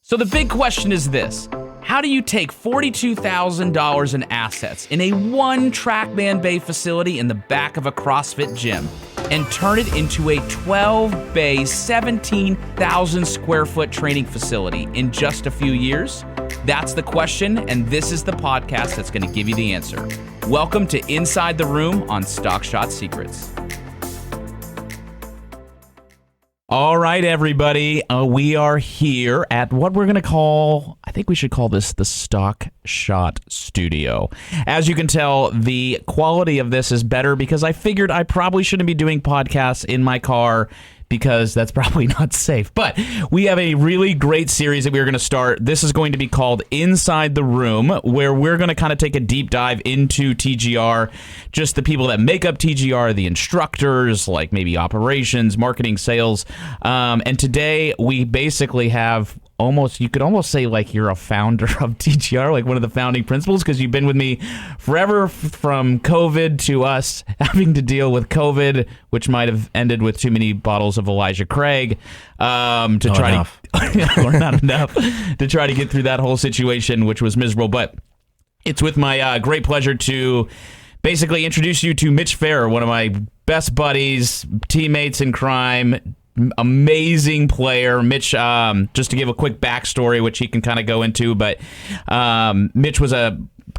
So the big question is this. How do you take $42,000 in assets in a one TrackMan Bay facility in the back of a CrossFit gym and turn it into a 12-bay, 17,000 square foot training facility in just a few years? That's the question, and this is the podcast that's going to give you the answer. Welcome to Inside the Room on Stock Shot Secrets. All right, everybody, we are here at what we're going to call, I think we should call this the Stock Shot Studio. As you can tell, the quality of this is better because I figured I probably shouldn't be doing podcasts in my car because that's probably not safe. But we have a really great series that we're going to start. This is going to be called Inside the Room, where we're going to kind of take a deep dive into TGR, just the people that make up TGR, the instructors, like maybe operations, marketing, sales. And today we basically have you could almost say like you're a founder of TGR, like one of the founding principals, because you've been with me forever from COVID to us having to deal with COVID, which might have ended with too many bottles of Elijah Craig to try to get through that whole situation, which was miserable. But it's with my great pleasure to basically introduce you to Mitch Farrer, one of my best buddies, teammates in crime, amazing player. Mitch, just to give a quick backstory, which he can kind of go into, but Mitch was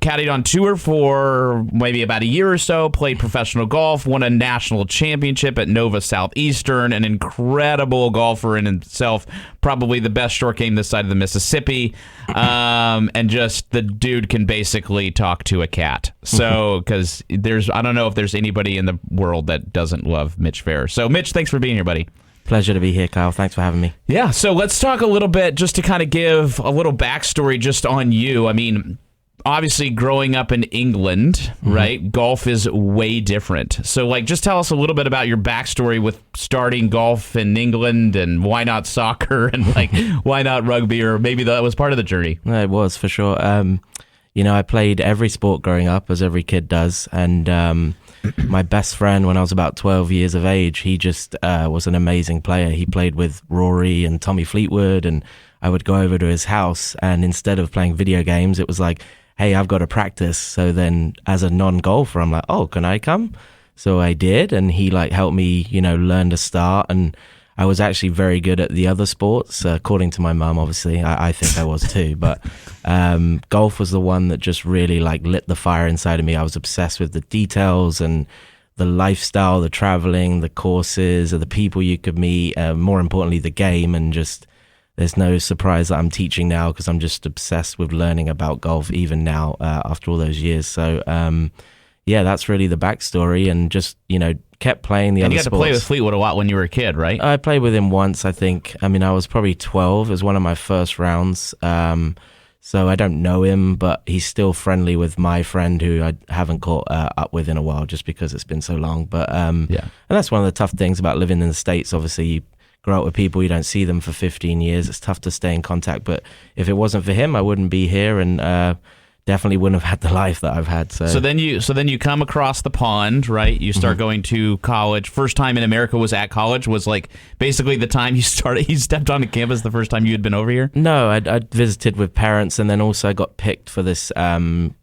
caddied on tour for maybe about a year or so, played professional golf, won a national championship at Nova Southeastern, an incredible golfer in himself, probably the best short game this side of the Mississippi, and just the dude can basically talk to a cat. So, because I don't know if there's anybody in the world that doesn't love Mitch Farrer. So, Mitch, thanks for being here, buddy. Pleasure to be here, Kyle. Thanks for having me. Yeah, so let's talk a little bit just to kind of give a little backstory just on you. I mean, obviously growing up in England, right, golf is way different. So, like, just tell us a little bit about your backstory with starting golf in England and why not soccer and, like, why not rugby, or maybe that was part of the journey. It was, for sure. I played every sport growing up, as every kid does, and my best friend, when I was about 12 years of age, he just was an amazing player. He played with Rory and Tommy Fleetwood, and I would go over to his house, and instead of playing video games, it was like, hey, I've got to practice. So then as a non-golfer, I'm like, oh, can I come? So I did, and he helped me, learn to start, and I was actually very good at the other sports, according to my mum, obviously. I think I was too, but golf was the one that just really lit the fire inside of me. I was obsessed with the details and the lifestyle, the traveling, the courses, the people you could meet, more importantly, the game, and just there's no surprise that I'm teaching now because I'm just obsessed with learning about golf even now after all those years. So, yeah, that's really the backstory, and just, kept playing the other sports. And you got to play with Fleetwood a lot when you were a kid, right? I played with him once, I think. I mean, I was probably 12. It was one of my first rounds. So I don't know him, but he's still friendly with my friend who I haven't caught up with in a while just because it's been so long. But and that's one of the tough things about living in the States. Obviously, you grow up with people, you don't see them for 15 years. It's tough to stay in contact. But if it wasn't for him, I wouldn't be here, and definitely wouldn't have had the life that I've had. So then you come across the pond, right? You start going to college. First time in America was at college, was like basically the time you stepped onto campus the first time you had been over here? No, I'd visited with parents, and then also I got picked for this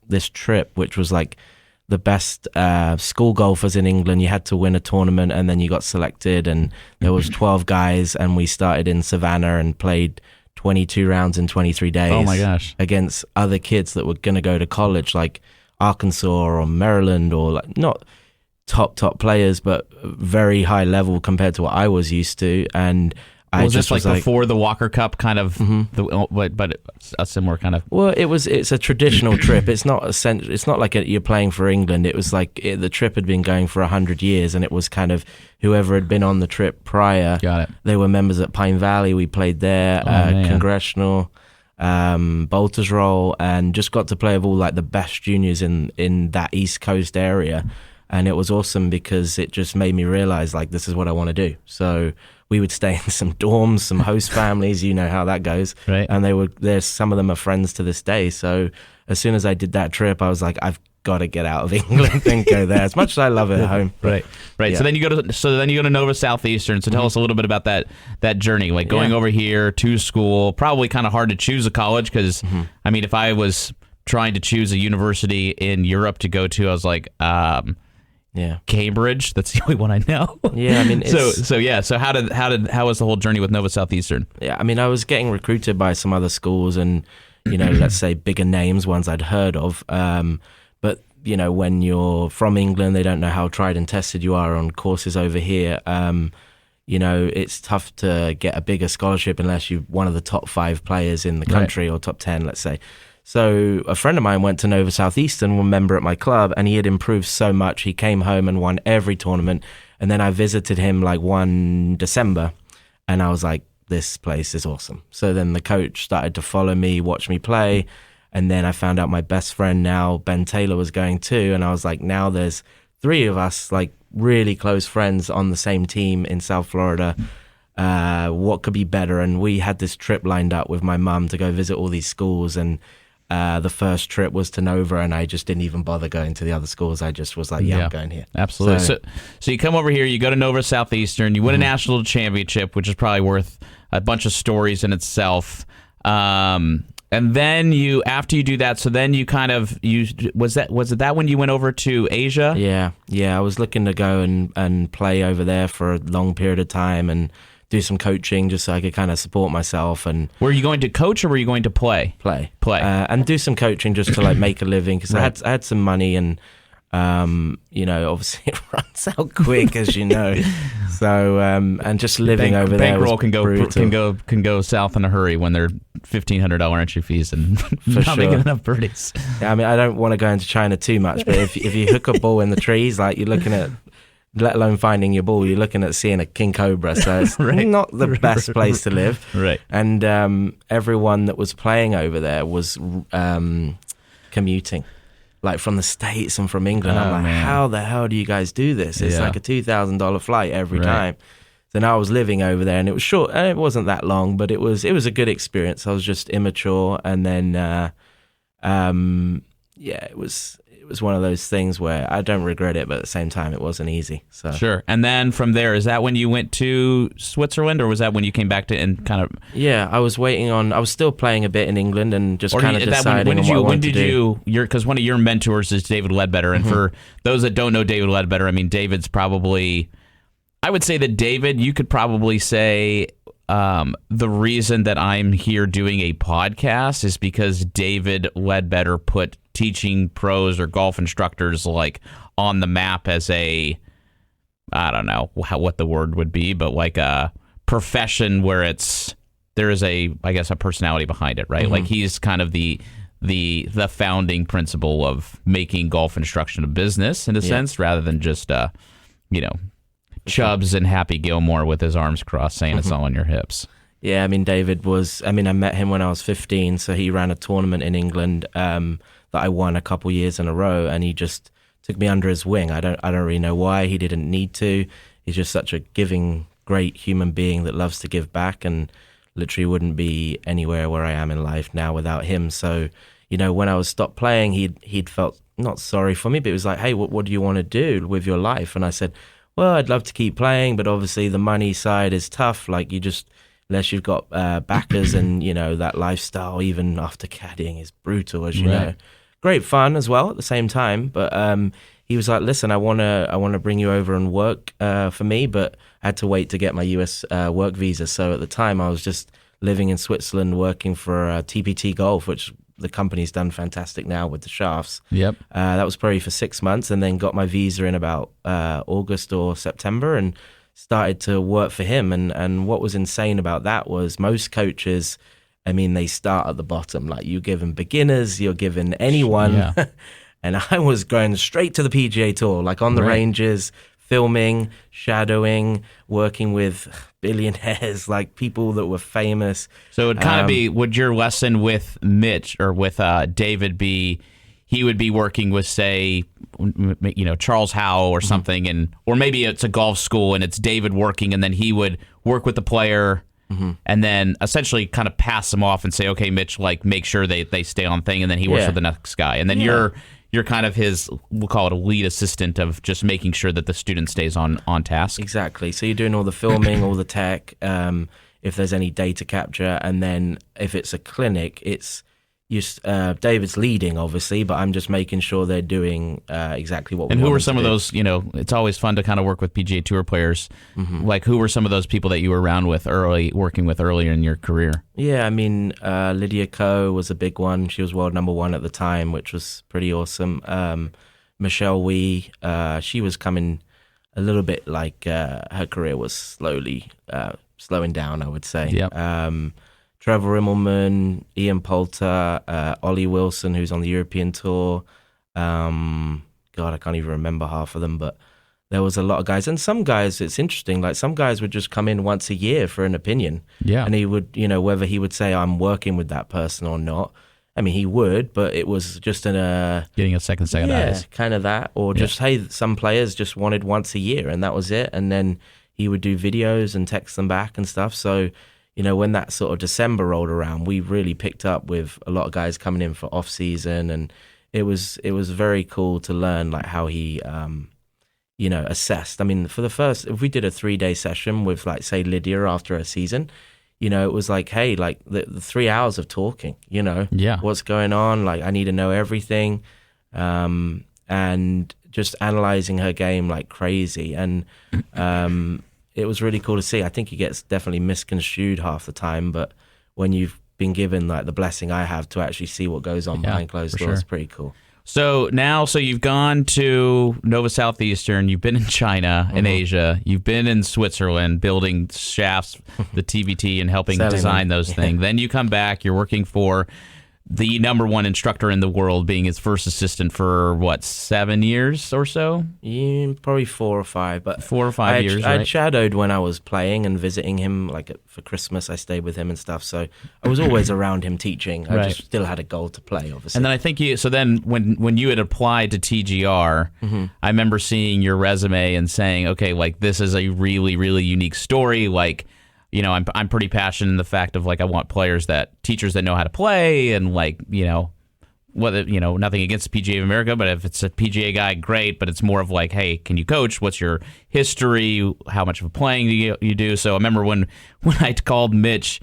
this trip, which was like the best school golfers in England. You had to win a tournament, and then you got selected, and there was 12 guys, and we started in Savannah and played 22 rounds in 23 days. Oh my gosh. Against other kids that were going to go to college, like Arkansas or Maryland, or not top players, but very high level compared to what I was used to. And was this before the Walker Cup kind of, but a similar kind of? Well, it's a traditional trip. It's not like you're playing for England. It was like the trip had been going for 100 years, and it was kind of whoever had been on the trip prior. Got it. They were members at Pine Valley. We played there, Congressional, Bolter's Roll, and just got to play with all the best juniors in that East Coast area. And it was awesome because it just made me realize this is what I want to do. So we would stay in some dorms, some host families, you know how that goes. Right. And some of them are friends to this day. So as soon as I did that trip, I was like, I've got to get out of England and go there. As much as I love it at home. Right. Yeah. So then you go to Nova Southeastern. So tell us a little bit about that journey, like going over here to school. Probably kind of hard to choose a college because, I mean, if I was trying to choose a university in Europe to go to, I was like, Cambridge. That's the only one I know. Yeah, I mean, so how was the whole journey with Nova Southeastern? Yeah, I mean, I was getting recruited by some other schools and, let's say bigger names, ones I'd heard of. But, when you're from England, they don't know how tried and tested you are on courses over here. It's tough to get a bigger scholarship unless you're one of the top 5 players in the country or top 10, let's say. So a friend of mine went to Nova Southeastern, one member at my club, and he had improved so much. He came home and won every tournament. And then I visited him like one December, and I was like, this place is awesome. So then the coach started to follow me, watch me play. And then I found out my best friend now, Ben Taylor, was going too. And I was like, now there's 3 of us, like really close friends on the same team in South Florida. What could be better? And we had this trip lined up with my mum to go visit all these schools. And the first trip was to Nova, and I just didn't even bother going to the other schools. I just was like, I'm going here. Absolutely. So you come over here, you go to Nova Southeastern, you win a national championship, which is probably worth a bunch of stories in itself. And then after you do that, so then you kind of, was it that when you went over to Asia? Yeah. I was looking to go and play over there for a long period of time and do some coaching just so I could kind of support myself. And were you going to coach or were you going to play? Play. And do some coaching just to like make a living because I had some money and obviously it runs out quick as you know. So and just living over there bankroll can go south in a hurry when they're $1,500 entry fees and not making enough birdies. Yeah, I mean I don't want to go into China too much, but if you hook a ball in the trees, like you're looking at, let alone finding your ball, you're looking at seeing a king cobra. So it's not the best place to live. Right. And everyone that was playing over there was commuting. Like from the States and from England. I'm like, how the hell do you guys do this? It's like a $2,000 flight every time. So now I was living over there and it was short and it wasn't that long, but it was a good experience. I was just immature and then it was one of those things where I don't regret it, but at the same time it wasn't easy. So sure. And then from there, is that when you went to Switzerland or was that when you came back to and kind of? Yeah, I was still playing a bit in England and just kind of deciding what I wanted to do. Because one of your mentors is David Ledbetter. And for those that don't know David Ledbetter, I mean, David's probably, I would say that David, you could probably say the reason that I'm here doing a podcast is because David Ledbetter put teaching pros or golf instructors like on the map as I don't know what the word would be, but like a profession where there is I guess a personality behind it, right? Like he's kind of the founding principle of making golf instruction a business in a sense, rather than just Chubbs and Happy Gilmore with his arms crossed saying it's all on your hips. Yeah, I mean, David I met him when I was 15, so he ran a tournament in England that I won a couple years in a row, and he just took me under his wing. I don't really know why. He didn't need to. He's just such a giving, great human being that loves to give back, and literally wouldn't be anywhere where I am in life now without him. So, when I was stopped playing, he'd felt not sorry for me, but he was like, hey, what do you want to do with your life? And I said, well, I'd love to keep playing, but obviously the money side is tough. Like unless you've got backers and, that lifestyle, even after caddying, is brutal, as you know. Great fun as well at the same time. But he was like, listen, I want to bring you over and work for me, but I had to wait to get my US work visa. So at the time I was just living in Switzerland working for TPT Golf, which the company's done fantastic now with the shafts. Yep. That was probably for 6 months, and then got my visa in about August or September and started to work for him. And what was insane about that was most coaches, I mean, they start at the bottom. Like you're giving beginners, you're giving anyone. Yeah. And I was going straight to the PGA Tour, like on the ranges, filming, shadowing, working with billionaires, like people that were famous. So it would kind of be, would your lesson with Mitch or with David be, he would be working with, say, Charles Howell or something, or maybe it's a golf school and it's David working, and then he would work with the player and then essentially kind of pass them off and say, okay, Mitch, like make sure they stay on thing, and then he works with the next guy, and then you're you're kind of his, we'll call it a lead assistant of just making sure that the student stays on task. Exactly. So you're doing all the filming, all the tech, if there's any data capture, and then if it's a clinic, it's David's leading, obviously, but I'm just making sure they're doing exactly what we want. And who were some of those, it's always fun to kind of work with PGA Tour players. Like, who were some of those people that you were around with working with earlier in your career? Yeah, I mean, Lydia Ko was a big one. She was world number one at the time, which was pretty awesome. Michelle Wee, she was coming a little bit like her career was slowly slowing down, I would say. Yep. Trevor Immelman, Ian Poulter, Ollie Wilson, who's on the European tour. God, I can't even remember half of them, but there was a lot of guys. And some guys, it's interesting, like some guys would just come in once a year for an opinion. Yeah. And he would, whether he would say, I'm working with that person or not. I mean, he would, but it was just getting a second eyes. Kind of that. Or just, hey, some players just wanted once a year and that was it. And then he would do videos and text them back and stuff. So, when that sort of December rolled around, we really picked up with a lot of guys coming in for off season, and it was very cool to learn like how he, assessed. I mean, if we did a 3-day session with like say Lydia after a season, it was like, hey, like the 3 hours of talking, what's going on? Like I need to know everything, and just analyzing her game like crazy, and it was really cool to see. I think he gets definitely misconstrued half the time, but when you've been given like the blessing I have to actually see what goes on behind closed doors, it's pretty cool. So you've gone to Nova Southeastern, you've been in China, in Asia, you've been in Switzerland building shafts, the TVT, and helping design those things. Then you come back, you're working for the number one instructor in the world, being his first assistant for 7 years or so? Yeah, probably 4 or 5. But 4 or 5 years, right? I shadowed when I was playing and visiting him, like for Christmas. I stayed with him and stuff, so I was always around him teaching. I just still had a goal to play, obviously. And then I think when you had applied to TGR, I remember seeing your resume and saying, okay, like this is a really, really unique story. Like, I'm pretty passionate in the fact of like I want teachers that know how to play, and like whether nothing against the PGA of America, but if it's a PGA guy, great. But it's more of like, hey, can you coach? What's your history? How much of playing do you do? So I remember when I called Mitch,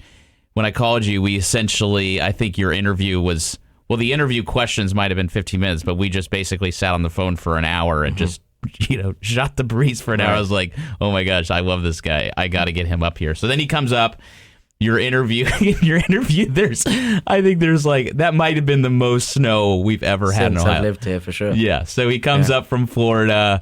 when I called you, we essentially, I think your interview was, the interview questions might have been 15 minutes, but we just basically sat on the phone for an hour and just shot the breeze for an hour. I was like, oh my gosh, I love this guy. I got to get him up here. So then he comes up, your interview, I think there's like, that might have been the most snow we've ever had in Ohio. Since I've lived here, for sure. Yeah. So he comes up from Florida,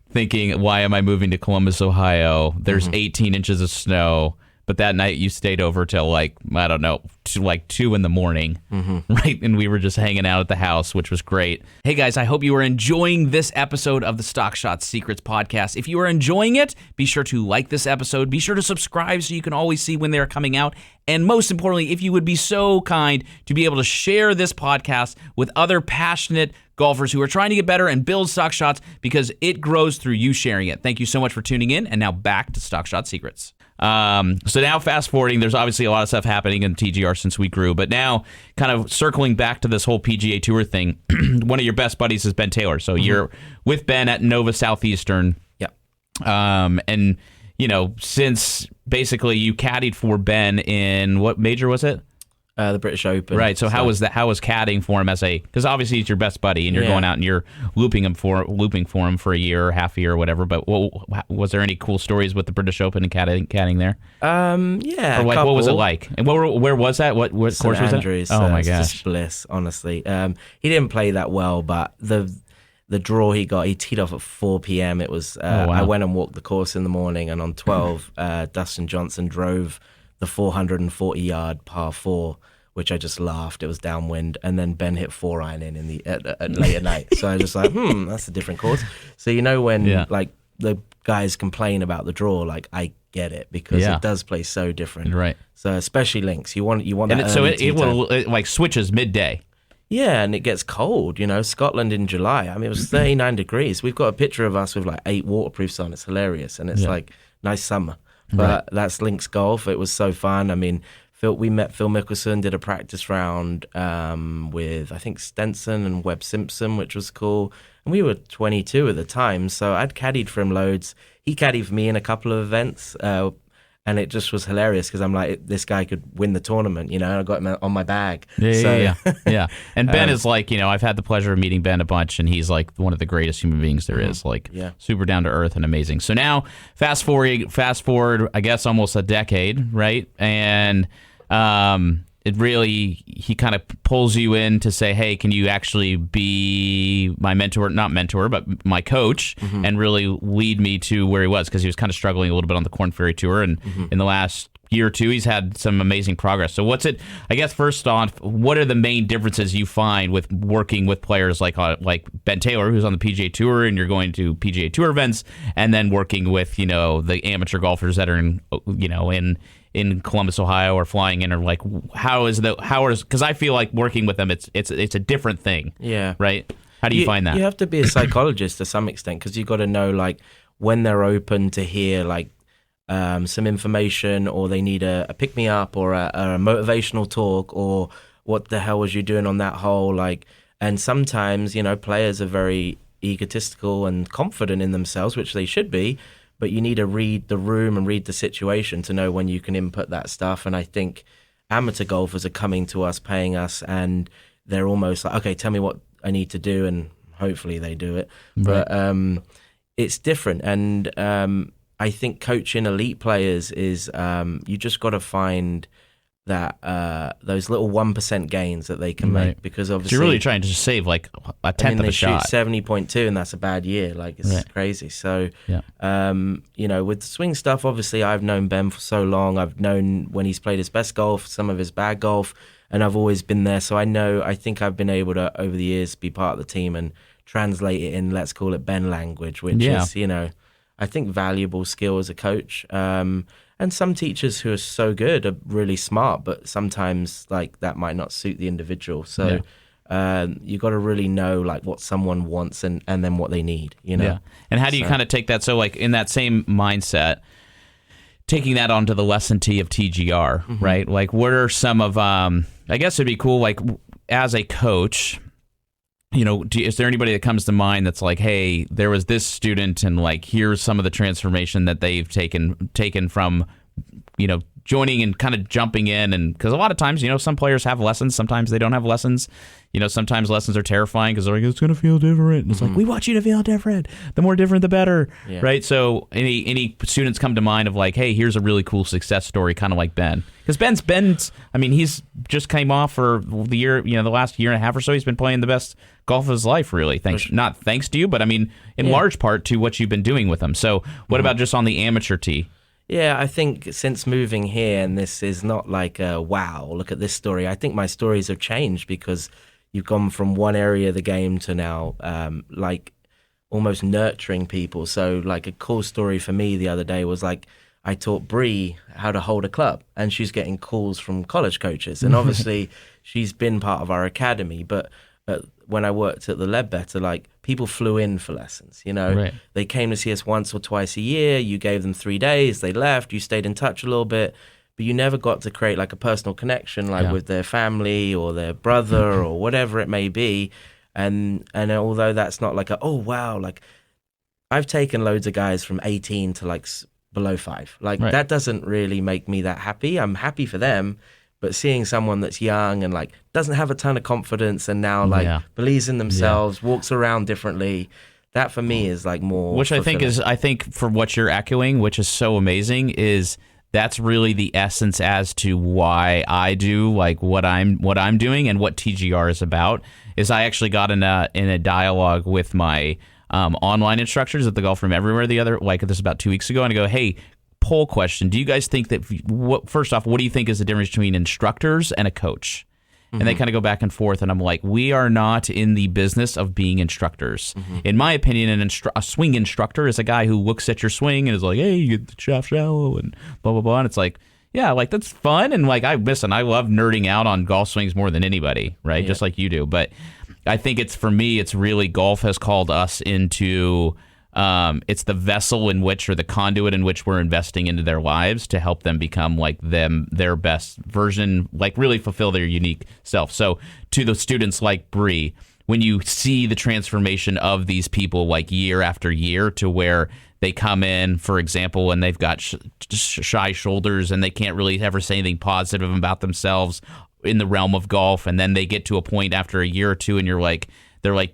thinking, why am I moving to Columbus, Ohio? There's 18 inches of snow. But that night you stayed over till like, I don't know, to like 2 in the morning, right? And we were just hanging out at the house, which was great. Hey guys, I hope you are enjoying this episode of the Stock Shot Secrets podcast. If you are enjoying it, be sure to like this episode. Be sure to subscribe so you can always see when they're coming out. And most importantly, if you would be so kind to be able to share this podcast with other passionate golfers who are trying to get better and build stock shots, because it grows through you sharing it. Thank you so much for tuning in. And now back to Stock Shot Secrets. So now fast forwarding, there's obviously a lot of stuff happening in TGR since we grew, but now kind of circling back to this whole PGA Tour thing, one of your best buddies is Ben Taylor. So you're with Ben at Nova Southeastern. Yeah. And since basically you caddied for Ben in what major was it? The British Open. Right. So how was that? How was caddying for him because obviously he's your best buddy and you're going out and you're looping for him for a year or half a year or whatever. But was there any cool stories with the British Open and caddying there? Yeah. Or like, what was it like? And where was that? What course was Andrews, that? Oh my gosh. Just bliss, honestly. He didn't play that well, but the draw he got, he teed off at 4 p.m. It was. I went and walked the course in the morning, and on 12, Dustin Johnson drove the 440-yard par 4, which I just laughed. It was downwind, and then Ben hit 4-iron in at late at night. So I was just like, that's a different course. So when like the guys complain about the draw, like I get it, because it does play so different. Right. So especially links, you want that. So it like switches midday. Yeah, and it gets cold. Scotland in July. I mean, it was 39 degrees. We've got a picture of us with like 8 waterproofs on. It's hilarious, and it's like nice summer. But that's links golf. It was so fun. I mean, We met Phil Mickelson, did a practice round with, I think, Stenson and Webb Simpson, which was cool. And we were 22 at the time, so I'd caddied for him loads. He caddied for me in a couple of events, and it just was hilarious because I'm like, this guy could win the tournament, and I got him on my bag. Yeah. And Ben is like, I've had the pleasure of meeting Ben a bunch, and he's like one of the greatest human beings there is, like super down to earth and amazing. So now, fast forward, I guess almost a decade, right? And it really, he kind of pulls you in to say, hey, can you actually be my mentor, not mentor, but my coach, and really lead me to where he was, because he was kind of struggling a little bit on the Korn Ferry Tour, and in the last year or two, he's had some amazing progress. So I guess first off, what are the main differences you find with working with players like Ben Taylor, who's on the PGA Tour, and you're going to PGA Tour events, and then working with, the amateur golfers that are in Columbus, Ohio, or flying in, or like, because I feel like working with them, it's a different thing. Yeah. Right? How do you find that? You have to be a psychologist to some extent, because you've got to know, like, when they're open to hear, like, some information, or they need a pick-me-up, or a motivational talk, or what the hell was you doing on that hole? Like, and sometimes, players are very egotistical and confident in themselves, which they should be, but you need to read the room and read the situation to know when you can input that stuff. And I think amateur golfers are coming to us, paying us, and they're almost like, okay, tell me what I need to do, and hopefully they do it. Right. But it's different. And I think coaching elite players is you just got to find that those little 1% gains that they can make, because obviously you're really trying to save like a tenth of a shot. They shoot 70.2, and that's a bad year. Like, it's crazy. So, with the swing stuff, obviously I've known Ben for so long. I've known when he's played his best golf, some of his bad golf, and I've always been there. So I think I've been able to, over the years, be part of the team and translate it in, let's call it Ben language, which is, I think, valuable skill as a coach. And some teachers who are so good are really smart, but sometimes like that might not suit the individual. So you got to really know like what someone wants and then what they need, Yeah. And how do you kind of take that? So like in that same mindset, taking that onto the lesson T of TGR, right? Like, what are some of, I guess it'd be cool, like as a coach, is there anybody that comes to mind that's like, hey, there was this student, and like, here's some of the transformation that they've taken from, joining and kind of jumping in? And because a lot of times, some players have lessons, sometimes they don't have lessons. Sometimes lessons are terrifying because they're like, it's going to feel different. And it's like, we want you to feel different. The more different, the better, right? So any students come to mind of like, hey, here's a really cool success story, kind of like Ben. Because Ben's, I mean, he's just came off for the year, the last year and a half or so, he's been playing the best golf of his life, really. Not thanks to you, but I mean, in large part to what you've been doing with him. So what about just on the amateur tee? Yeah, I think since moving here, and this is not like a wow, look at this story. I think my stories have changed because you've gone from one area of the game to now like almost nurturing people. So like a cool story for me the other day was like I taught Bree how to hold a club, and she's getting calls from college coaches. And obviously she's been part of our academy, but when I worked at the Ledbetter, like people flew in for lessons, Right. They came to see us once or twice a year. You gave them 3 days, they left, you stayed in touch a little bit, but you never got to create like a personal connection, like with their family or their brother or whatever it may be. And although that's not like oh wow, like I've taken loads of guys from 18 to like below 5. Like that doesn't really make me that happy. I'm happy for them. But seeing someone that's young and like doesn't have a ton of confidence and now like believes in themselves, walks around differently, that for me is like more. Which I think for what you're echoing, which is so amazing, is that's really the essence as to why I do like what I'm doing and what TGR is about. Is I actually got in a dialogue with my online instructors at the Golf Room Everywhere this is about 2 weeks ago, and I go, hey, poll question. Do you guys think that, first off, what do you think is the difference between instructors and a coach? And they kind of go back and forth, and I'm like, we are not in the business of being instructors. In my opinion, a swing instructor is a guy who looks at your swing and is like, hey, you get the shaft shallow and blah, blah, blah. And it's like, yeah, like that's fun. And like, I love nerding out on golf swings more than anybody, right? Just like you do. But I think for me, it's really golf has called us into it's the vessel in which, or the conduit in which we're investing into their lives to help them become like their best version, like really fulfill their unique self. So to the students like Bree, when you see the transformation of these people like year after year to where they come in, for example, and they've got shy shoulders and they can't really ever say anything positive about themselves in the realm of golf, and then they get to a point after a year or two and they're like,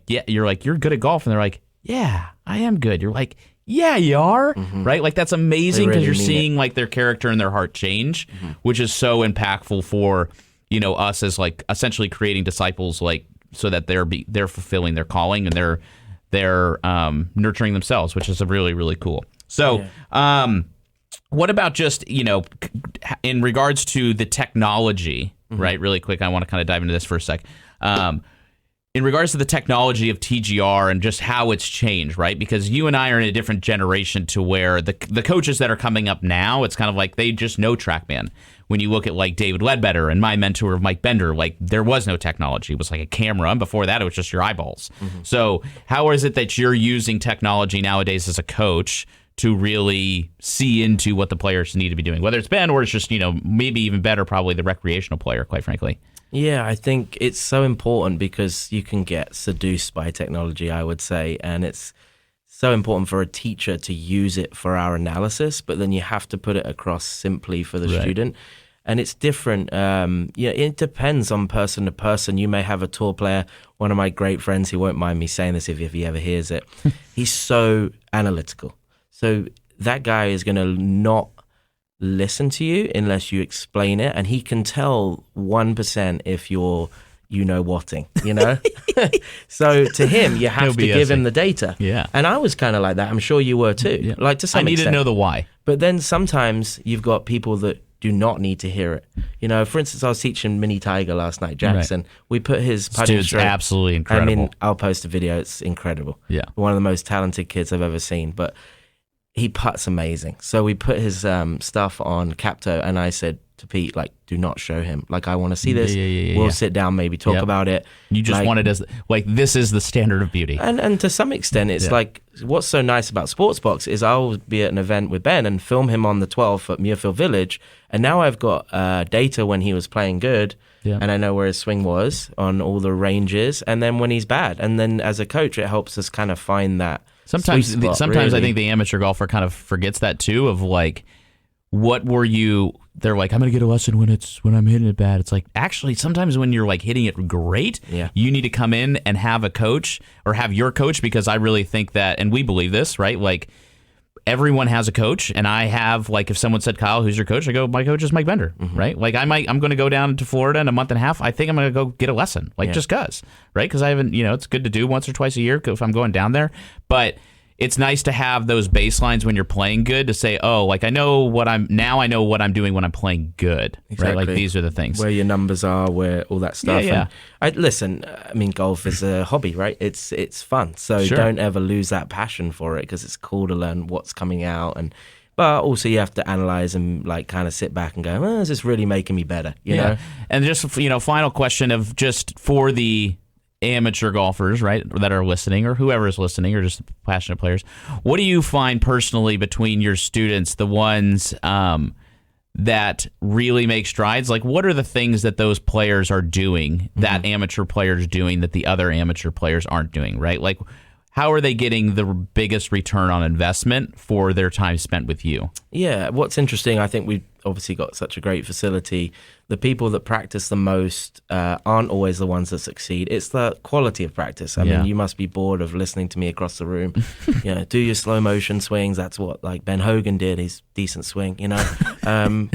you're good at golf, and they're like, yeah, I am good. You're like, yeah, you are, right? Like, that's amazing because you're seeing like their character and their heart change, which is so impactful for, us as like essentially creating disciples, like so that they're fulfilling their calling and they're nurturing themselves, which is really, really cool. So, what about just, in regards to the technology, right? Really quick, I want to kind of dive into this for a sec. In regards to the technology of TGR and just how it's changed, right? Because you and I are in a different generation to where the coaches that are coming up now, it's kind of like they just know TrackMan. When you look at like David Ledbetter and my mentor, Mike Bender, like there was no technology. It was like a camera. And before that, it was just your eyeballs. So how is it that you're using technology nowadays as a coach to really see into what the players need to be doing, whether it's Ben or it's just, maybe even better, probably the recreational player, quite frankly? Yeah, I think it's so important because you can get seduced by technology, I would say, and it's so important for a teacher to use it for our analysis, but then you have to put it across simply for the student. And it's different. It depends on person to person. You may have a tour player. One of my great friends, he won't mind me saying this if he ever hears it, he's so analytical. So that guy is going to not listen to you unless you explain it, and he can tell 1% if you're whatting, So to him, you have to give him the data. Yeah. And I was kind of like that. I'm sure you were too. Yeah. Like to some extent. I need to know the why. But then sometimes you've got people that do not need to hear it. For instance, I was teaching Mini Tiger last night, Jackson. Right. We put his putting stroke. Absolutely incredible. I mean, I'll post a video. It's incredible. Yeah. One of the most talented kids I've ever seen. But he putts amazing. So we put his stuff on Capto, and I said to Pete, like, do not show him. Like, I want to see this. We'll sit down, maybe talk about it. You just want it as, like, this is the standard of beauty. And to some extent, it's like, what's so nice about Sportsbox is I'll be at an event with Ben and film him on the 12th at Muirfield Village, and now I've got data when he was playing good, and I know where his swing was on all the ranges, and then when he's bad. And then as a coach, it helps us kind of find that Sometimes really. I think the amateur golfer kind of forgets that too, of like, what were you, they're like, I'm going to get a lesson when I'm hitting it bad. It's like, actually, sometimes when you're like hitting it great, you need to come in and have a coach or have your coach, because I really think that, and we believe this, right? Like, everyone has a coach, and I have, like, if someone said, Kyle, who's your coach? I go, my coach is Mike Bender, right? Like, I'm going to go down to Florida in a month and a half. I think I'm going to go get a lesson, like, just cause, right? Because I haven't, it's good to do once or twice a year if I'm going down there. But it's nice to have those baselines when you're playing good to say, oh, like, I know what I'm doing when I'm playing good, right? Like, these are the things. Where your numbers are, where all that stuff. Yeah. And I mean, golf is a hobby, right? It's fun. So don't ever lose that passion for it, because it's cool to learn what's coming out. But also you have to analyze and like kind of sit back and go, is this really making me better? You know? And just, final question of just for the amateur golfers, right, that are listening, or whoever is listening, or just passionate players, what do you find personally between your students, the ones that really make strides? Like, what are the things that those players are doing, that amateur players doing, that the other amateur players aren't doing, right? Like, how are they getting the biggest return on investment for their time spent with you? Yeah, what's interesting, I think we've obviously got such a great facility. The people that practice the most aren't always the ones that succeed. It's the quality of practice. I mean, you must be bored of listening to me across the room. Do your slow motion swings. That's what like Ben Hogan did. His decent swing,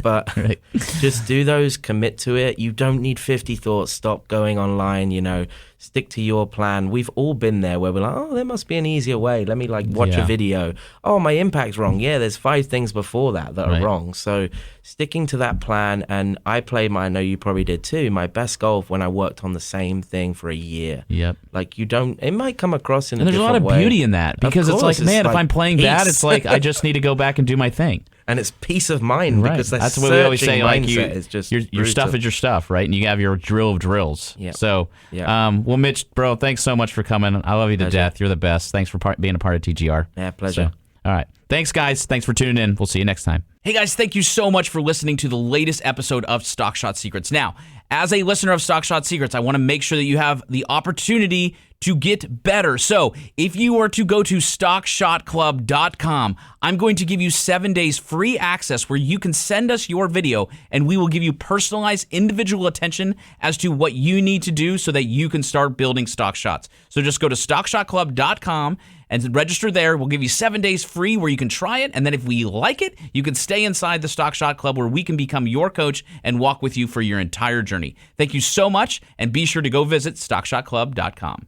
But just do those. Commit to it. You don't need 50 thoughts. Stop going online. Stick to your plan. We've all been there where we're like, oh, there must be an easier way. Let me watch a video. Oh, my impact's wrong. Yeah, there's 5 things before that are wrong. So sticking to that plan. And I I know you probably did too, my best golf when I worked on the same thing for a year. Yep. Like, it might come across in a different way. And there's a lot of beauty in that, because it's like, man, if I'm playing bad, it's like, I just need to go back and do my thing. and it's peace of mind because that's what we always say. Like is just your stuff is your stuff, right? And you have your drill of drills. Yeah. So, well, Mitch, bro, thanks so much for coming. I love you to death. You're the best. Thanks for being a part of TGR. Yeah, pleasure. So, all right. Thanks, guys. Thanks for tuning in. We'll see you next time. Hey, guys, thank you so much for listening to the latest episode of Stock Shot Secrets. Now, as a listener of Stock Shot Secrets, I want to make sure that you have the opportunity to get better. So if you were to go to stockshotclub.com, I'm going to give you 7 days free access where you can send us your video and we will give you personalized individual attention as to what you need to do so that you can start building stock shots. So just go to stockshotclub.com and register there. We'll give you 7 days free where you can try it. And then if we like it, you can stay inside the Stock Shot Club where we can become your coach and walk with you for your entire journey. Thank you so much. And be sure to go visit stockshotclub.com.